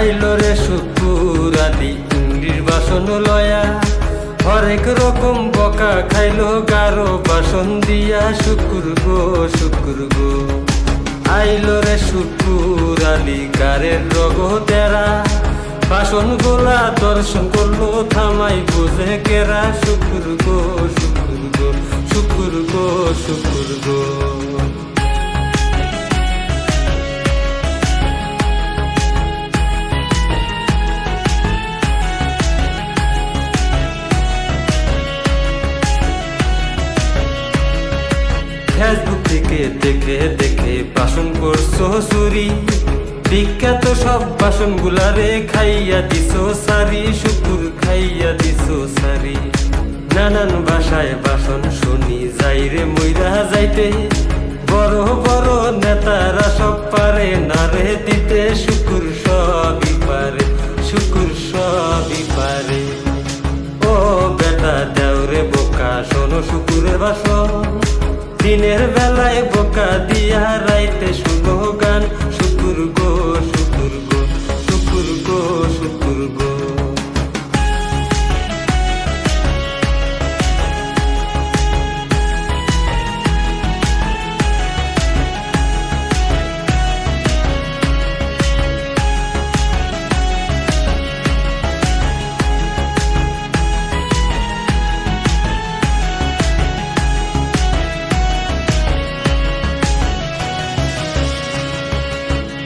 আইলো রে শুকুর আলী ইংলিশ বাসন লয়া, হরেক রকম বকা খাইলো গারো বাসন দিয়া। শুকুর গো শুকুর গো, আইলো রে শুকুর আলী গারের রগ তেরা, বাসন গোলা দর্শন করলো থামাই বুঝে কেরা। শুকুর গো শুকুর গো, শুকুর গো শুকুর গো। ফেসবুক থেকে দেখে দেখে বাসন করছো চুরি, বিখ্যাত সব বাসন গুলারে খাইয়া দিছো সারি। শুকুর খাইয়া দিছো সারি, নানান ভাষায় বাসন শুনি যাই রে মইরা যাইতে, বড় বড় নেতারা সব পারে না রে দিতে। শুকুর সবই পারে, শুকুর সবই পারে। ও বেটা দেওরে বোকা শোনো শুকুরের বাসন, দিনের বেলায় বোকা দিয়া রাইতে শুনো গান। শুকুর গো শুকুর গো, শুকুর গো শুকুর গো।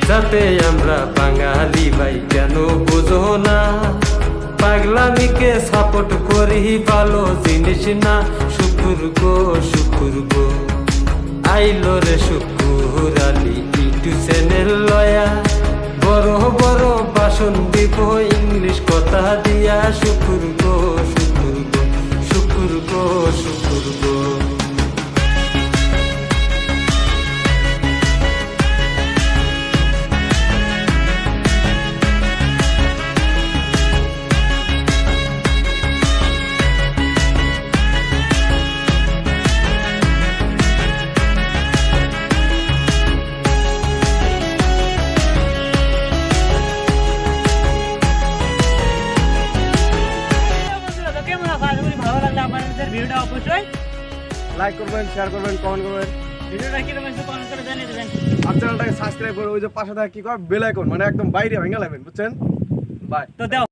যাতে আমরা বাঙালি ভাই কেন বুঝো না, পাগলামিকে সাপোর্ট করি ভালো জিনিস না। শুকুর গো শুকুর গো, আইলো রে শুকুর আলী ইউটিউব চ্যানেল লয়া, বড় বড় বাসন দিব ইংলিশ কথা দিয়া। শুকুর গো শুকুর গো, শুকুর গো শুকুর গো। ভিডিওটা অবশ্যই লাইক করবেন, শেয়ার করবেন, কমেন্ট করবেন। ভিডিওটা কিরকম হয়েছে কমেন্ট করে জানিয়ে দেবেন। আর চ্যানেলটাকে সাবস্ক্রাইব করে ওই যে পাশে থাকা কি কর বেল আইকন, মানে একদম বাইরে ভেঙে লাগবেন, বুঝছেন? বাই। তো দাও।